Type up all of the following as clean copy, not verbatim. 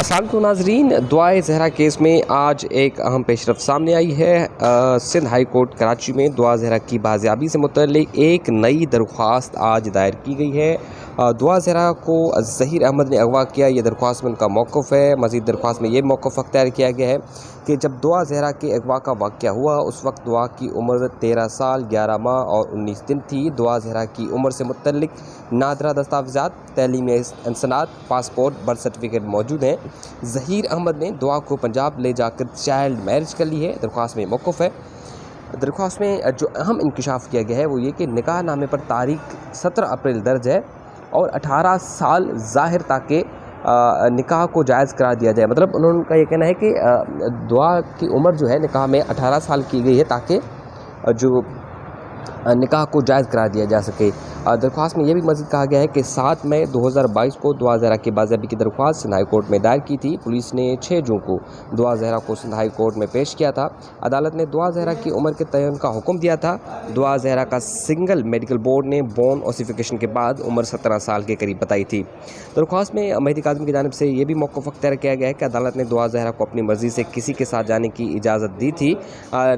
السلام علیکم ناظرین، دعائے زہرا کیس میں آج ایک اہم پیش رفت سامنے آئی ہے۔ سندھ ہائی کورٹ کراچی میں دعا زہرا کی بازیابی سے متعلق ایک نئی درخواست آج دائر کی گئی ہے۔ دعا زہرا کو ظہیر احمد نے اغوا کیا، یہ درخواست میں ان کا موقف ہے۔ مزید درخواست میں یہ موقف اختیار کیا گیا ہے کہ جب دعا زہرا کے اغوا کا واقعہ ہوا اس وقت دعا کی عمر 13 سال 11 ماہ اور 19 دن تھی۔ دعا زہرا کی عمر سے متعلق نادرہ دستاویزات، تعلیمی اسناد، پاسپورٹ، برتھ سرٹیفکیٹ موجود ہیں۔ ظہیر احمد نے دعا کو پنجاب لے جا کر چائلڈ میرج کر لی ہے۔ درخواست میں موقف ہے۔ درخواست میں جو اہم انکشاف کیا گیا ہے وہ یہ کہ نکاح نامے پر تاریخ 17 اپریل درج ہے اور 18 سال ظاہر تاکہ نکاح کو جائز قرار دیا جائے۔ مطلب انہوں کا یہ کہنا ہے کہ دعا کی عمر جو ہے نکاح میں 18 سال کی گئی ہے تاکہ جو نکاح کو جائز قرار دیا جا سکے۔ درخواست میں یہ بھی مزید کہا گیا ہے کہ 7 مئی 2022 کو دعا زہرا کی بازیابی کی درخواست سندھ ہائی کورٹ میں دائر کی تھی۔ پولیس نے 6 جون کو دعا زہرا کو سندھ ہائی کورٹ میں پیش کیا تھا۔ عدالت نے دعا زہرا کی عمر کے تعین کا حکم دیا تھا۔ دعا زہرا کا سنگل میڈیکل بورڈ نے بون اوسیفیکیشن کے بعد عمر 17 سال کے قریب بتائی تھی۔ درخواست میں مہدی کاظمی کی جانب سے یہ بھی موقف اختیار کیا گیا ہے کہ عدالت نے دعا زہرا کو اپنی مرضی سے کسی کے ساتھ جانے کی اجازت دی تھی۔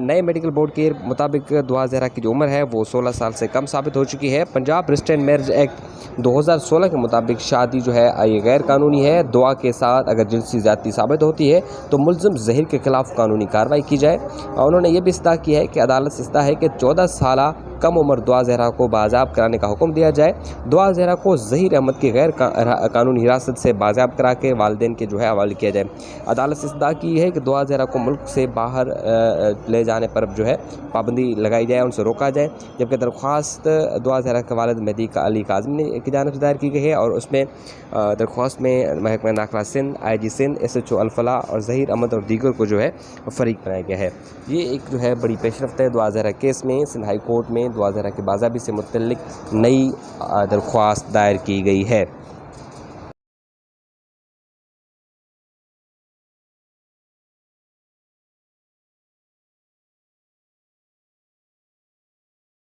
نئے میڈیکل بورڈ کے مطابق دعا زہرا کی جو عمر ہے وہ 16 سال سے کم ثابت ہو چکی ہے۔ پنجاب ریسٹرینٹ میرج ایکٹ 2016 کے مطابق شادی جو ہے یہ غیر قانونی ہے۔ دعا کے ساتھ اگر جنسی زیادتی ثابت ہوتی ہے تو ملزم ظہیر کے خلاف قانونی کارروائی کی جائے۔ انہوں نے یہ بھی استدعا کی ہے کہ عدالت سے استدعا ہے کہ 14 سالہ کم عمر دعا زہرا کو بازیاب کرانے کا حکم دیا جائے۔ دعا زہرا کو ظہیر احمد کی غیر قانونی حراست سے بازیاب کرا کے والدین کے جو ہے حوالے کیا جائے۔ عدالت سے استدعا کی ہے کہ دعا زہرا کو ملک سے باہر لے جانے پر جو ہے پابندی لگائی جائے، ان سے روکا جائے۔ جبکہ درخواست دعا زہرا کے والد مہدی علی کاظمی کی جانب سے دائر کی گئی ہے اور اس میں درخواست میں محکمہ داخلہ سندھ، IG سندھ، SHO الفلاح اور ظہیر احمد اور دیگر کو جو ہے فریق بنایا گیا ہے۔ یہ ایک جو ہے بڑی پیش رفت ہے دعا زہرا کیس میں۔ سندھ ہائی کورٹ میں دعا زہرا کی بازیابی سے متعلق نئی درخواست دائر کی گئی ہے۔